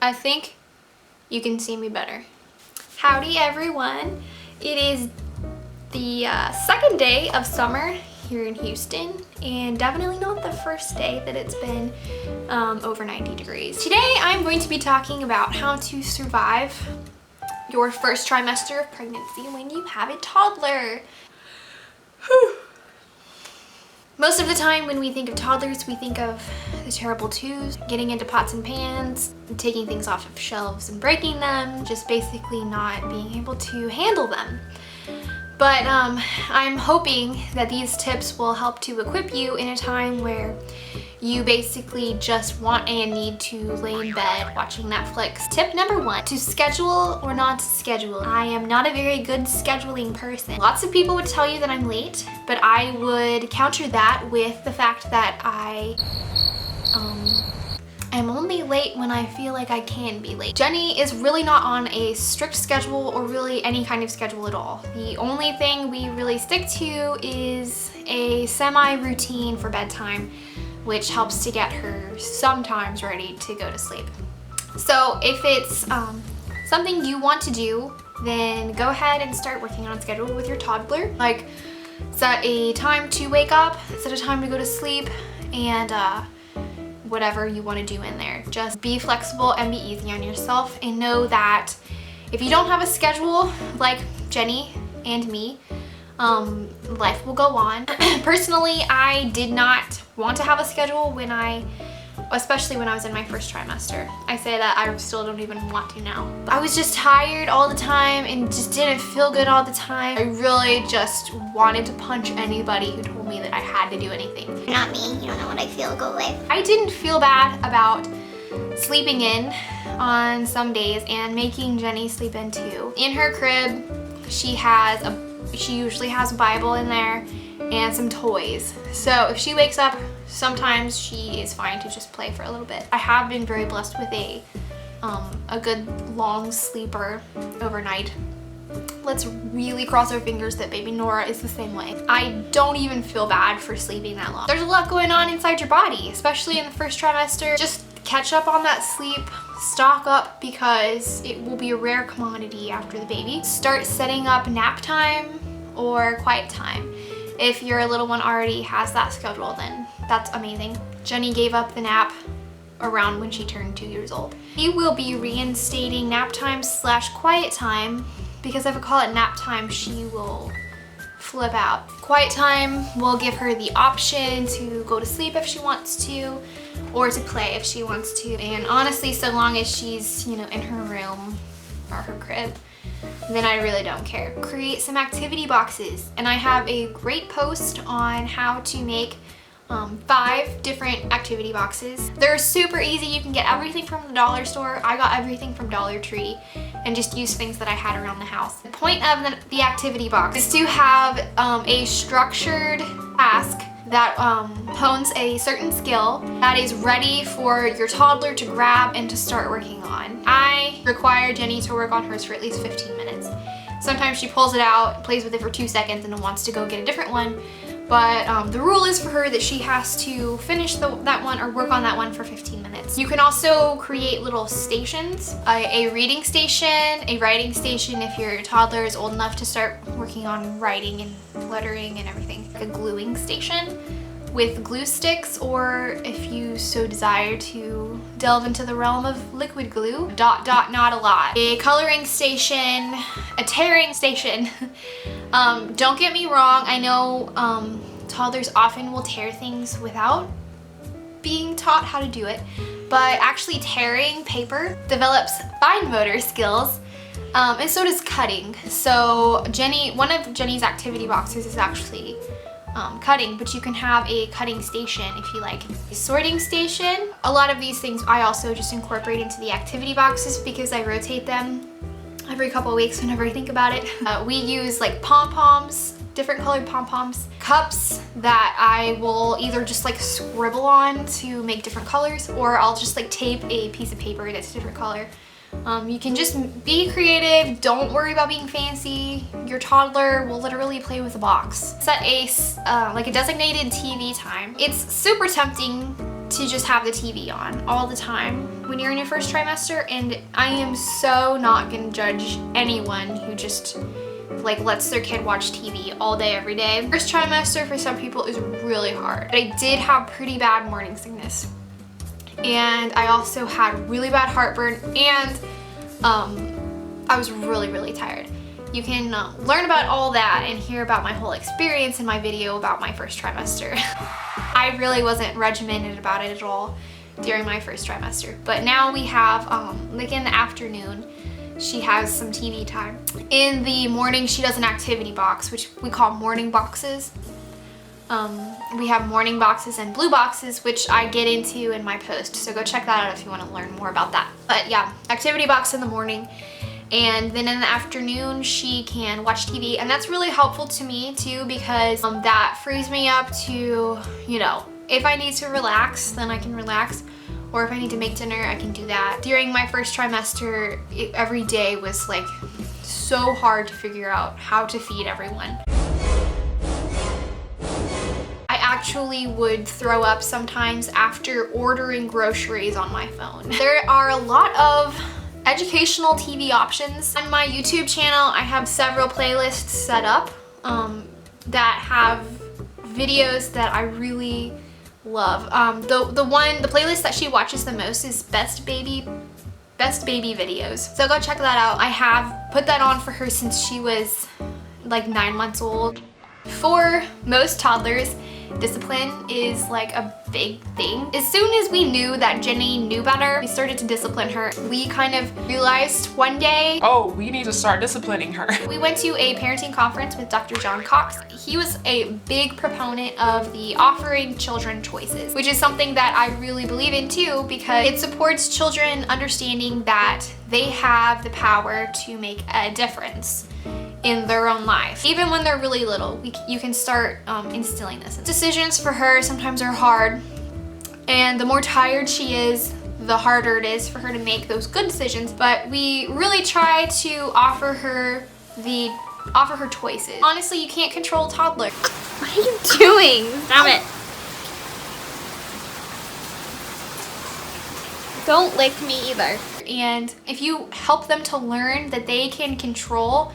I think you can see me better. Howdy everyone. It is the second day of summer here in Houston, and definitely not the first day that it's been over 90 degrees. Today I'm going to be talking about how to survive your first trimester of pregnancy when you have a toddler. Most of the time when we think of toddlers, we think of the terrible twos, getting into pots and pans, taking things off of shelves and breaking them, just basically not being able to handle them. But I'm hoping that these tips will help to equip you in a time where you basically just want and need to lay in bed watching Netflix. Tip number 1, to schedule or not to schedule. I am not a very good scheduling person. Lots of people would tell you that I'm late, but I would counter that with the fact that I'm only late when I feel like I can be late. Jenny is really not on a strict schedule or really any kind of schedule at all. The only thing we really stick to is a semi-routine for bedtime, which helps to get her sometimes ready to go to sleep. So if it's something you want to do, then go ahead and start working on a schedule with your toddler. Like, set a time to wake up, set a time to go to sleep, and whatever you want to do in there. Just be flexible and be easy on yourself, and know that if you don't have a schedule like Jenny and me, life will go on. Personally, I did not want to have a schedule especially when I was in my first trimester. I say that I still don't even want to now. I was just tired all the time and just didn't feel good all the time. I really just wanted to punch anybody who told me that I had to do anything. You're not me, you don't know what I feel, go away. I didn't feel bad about sleeping in on some days and making Jenny sleep in too. In her crib, she usually has a Bible in there and some toys. So if she wakes up, sometimes she is fine to just play for a little bit. I have been very blessed with a good long sleeper overnight. Let's really cross our fingers that baby Nora is the same way. I don't even feel bad for sleeping that long. There's a lot going on inside your body, especially in the first trimester. Just catch up on that sleep, stock up, because it will be a rare commodity after the baby. Start setting up nap time or quiet time. If your little one already has that schedule, then that's amazing. Jenny gave up the nap around when she turned 2 years old. We will be reinstating nap time / quiet time, because if I call it nap time, she will flip out. Quiet time will give her the option to go to sleep if she wants to, or to play if she wants to. And honestly, so long as she's, in her room or her crib, then I really don't care. Create some activity boxes. And I have a great post on how to make 5 different activity boxes. They're super easy. You can get everything from the dollar store. I got everything from Dollar Tree and just used things that I had around the house. The point of the activity box is to have a structured task that hones a certain skill that is ready for your toddler to grab and to start working on. I require Jenny to work on hers for at least 15 minutes. Sometimes she pulls it out, plays with it for 2 seconds, and then wants to go get a different one. But the rule is for her that she has to finish that one or work on that one for 15 minutes. You can also create little stations, a reading station, a writing station if your toddler is old enough to start working on writing and lettering and everything. A gluing station with glue sticks, or if you so desire to delve into the realm of liquid glue, ... not a lot. A coloring station, a tearing station. Don't get me wrong, I know toddlers often will tear things without being taught how to do it, but actually tearing paper develops fine motor skills, and so does cutting. So one of Jenny's activity boxes is actually cutting, but you can have a cutting station if you like. A sorting station. A lot of these things I also just incorporate into the activity boxes because I rotate them every couple of weeks whenever I think about it. We use like pom-poms, different colored pom-poms, cups that I will either just like scribble on to make different colors, or I'll just like tape a piece of paper that's a different color. You can just be creative, don't worry about being fancy. Your toddler will literally play with a box. Set a designated TV time. It's super tempting to just have the TV on all the time when you're in your first trimester, and I am so not gonna judge anyone who just like lets their kid watch TV all day every day. First trimester for some people is really hard. I did have pretty bad morning sickness, and I also had really bad heartburn, and I was really tired. You can learn about all that and hear about my whole experience in my video about my first trimester. I really wasn't regimented about it at all during my first trimester, but now we have, like in the afternoon, she has some TV time. In the morning, she does an activity box, which we call morning boxes. We have morning boxes and blue boxes, which I get into in my post, so go check that out if you want to learn more about that. But yeah, activity box in the morning, and then in the afternoon she can watch TV, and that's really helpful to me too, because that frees me up to, you know, if I need to relax, then I can relax, or if I need to make dinner, I can do that. During my first trimester, every day was like so hard to figure out how to feed everyone. I actually would throw up sometimes after ordering groceries on my phone. There are a lot of educational TV options. On my YouTube channel, I have several playlists set up that have videos that I really love. The playlist that she watches the most is best baby videos. So go check that out. I have put that on for her since she was like 9 months old. For most toddlers, discipline is like a big thing. As soon as we knew that Jenny knew better, we started to discipline her. We kind of realized one day, oh, we need to start disciplining her. We went to a parenting conference with Dr. John Cox. He was a big proponent of the offering children choices, which is something that I really believe in too, because it supports children understanding that they have the power to make a difference in their own life. Even when they're really little, you can start instilling this. Decisions for her sometimes are hard, and the more tired she is, the harder it is for her to make those good decisions, but we really try to offer her choices. Honestly, you can't control a toddler. What are you doing? Stop it. Don't lick me either. And if you help them to learn that they can control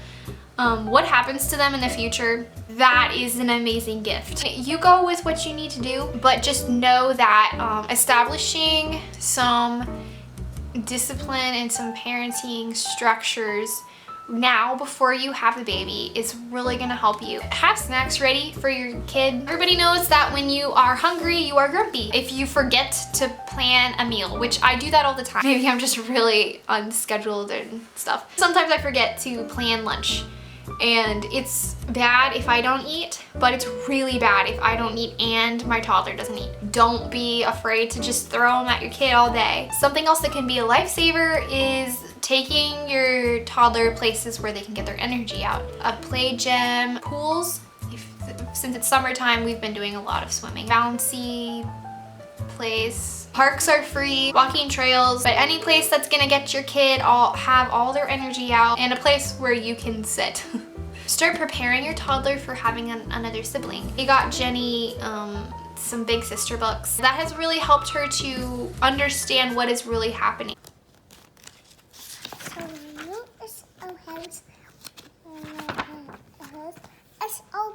what happens to them in the future, that is an amazing gift. You go with what you need to do, but just know that establishing some discipline and some parenting structures now before you have the baby is really gonna help you. Have snacks ready for your kid. Everybody knows that when you are hungry, you are grumpy. If you forget to plan a meal, which I do that all the time. Maybe I'm just really unscheduled and stuff. Sometimes I forget to plan lunch. And it's bad if I don't eat, but it's really bad if I don't eat and my toddler doesn't eat. Don't be afraid to just throw them at your kid all day. Something else that can be a lifesaver is taking your toddler places where they can get their energy out. A play gym, pools. Since it's summertime, we've been doing a lot of swimming. Bouncy place. Parks are free, walking trails, but any place that's gonna get your kid have all their energy out, and a place where you can sit. Start preparing your toddler for having another sibling. We got Jenny some big sister books. That has really helped her to understand what is really happening. So you is our house. It's our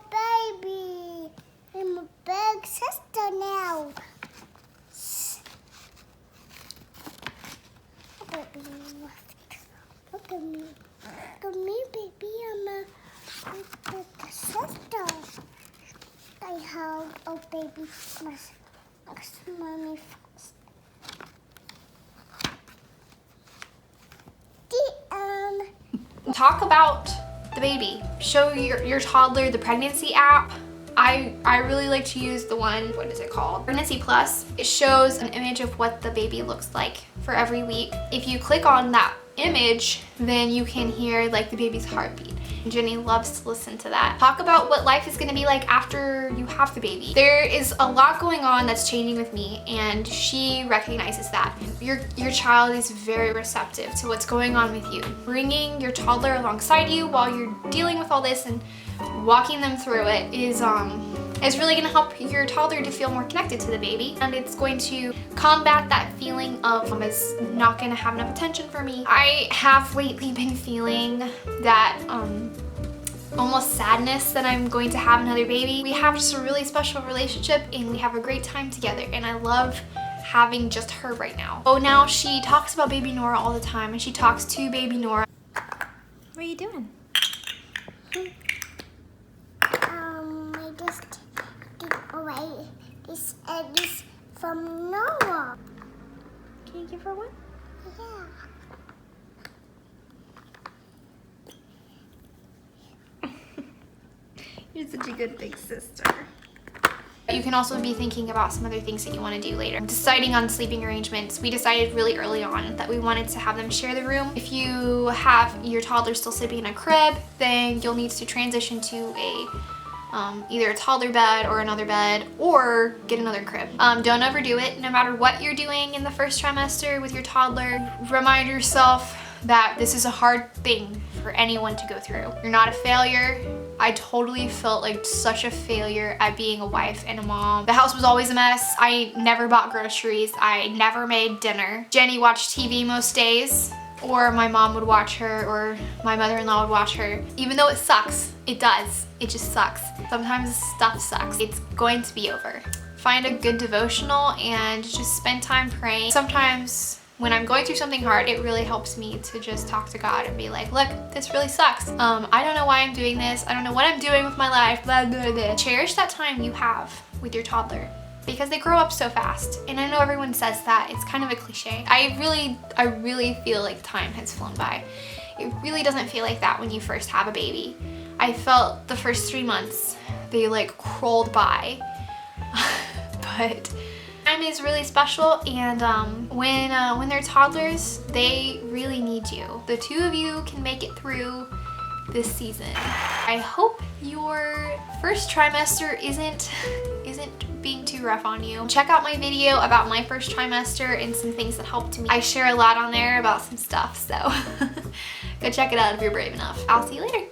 baby. I'm a big sister now. Look at me. Look at me, baby. I'm a big sister. I have a baby. Mommy first. Talk about the baby. Show your toddler the pregnancy app. I really like to use the one, what is it called? Pregnancy Plus. It shows an image of what the baby looks like for every week. If you click on that image, then you can hear like the baby's heartbeat. Jenny loves to listen to that. Talk about what life is gonna be like after you have the baby. There is a lot going on that's changing with me, and she recognizes that. Your child is very receptive to what's going on with you. Bringing your toddler alongside you while you're dealing with all this and walking them through it is is really gonna help your toddler to feel more connected to the baby, and it's going to combat that feeling of mom is not gonna have enough attention for me. I have lately been feeling that almost sadness that I'm going to have another baby. We have just a really special relationship and we have a great time together, and I love having just her right now. Oh, now she talks about baby Nora all the time, and she talks to baby Nora. What are you doing? I just took away this eggs from Noah. Can you give her one? Yeah. You're such a good big sister. You can also be thinking about some other things that you want to do later. Deciding on sleeping arrangements, we decided really early on that we wanted to have them share the room. If you have your toddler still sleeping in a crib, then you'll need to transition to either a toddler bed or another bed, or get another crib. Don't overdo it. No matter what you're doing in the first trimester with your toddler, remind yourself that this is a hard thing for anyone to go through. You're not a failure. I totally felt like such a failure at being a wife and a mom. The house was always a mess. I never bought groceries. I never made dinner. Jenny watched TV most days, or my mom would watch her, or my mother-in-law would watch her. Even though it sucks, it does. It just sucks. Sometimes stuff sucks. It's going to be over. Find a good devotional and just spend time praying. Sometimes when I'm going through something hard, it really helps me to just talk to God and be like, look, this really sucks. I don't know why I'm doing this. I don't know what I'm doing with my life, blah, blah, blah. Cherish that time you have with your toddler, because they grow up so fast. And I know everyone says that, it's kind of a cliche. I really feel like time has flown by. It really doesn't feel like that when you first have a baby. I felt the first 3 months, they like crawled by. But time is really special, and when they're toddlers, they really need you. The two of you can make it through this season. I hope your first trimester isn't being too rough on you. Check out my video about my first trimester and some things that helped me. I share a lot on there about some stuff, so go check it out if you're brave enough. I'll see you later.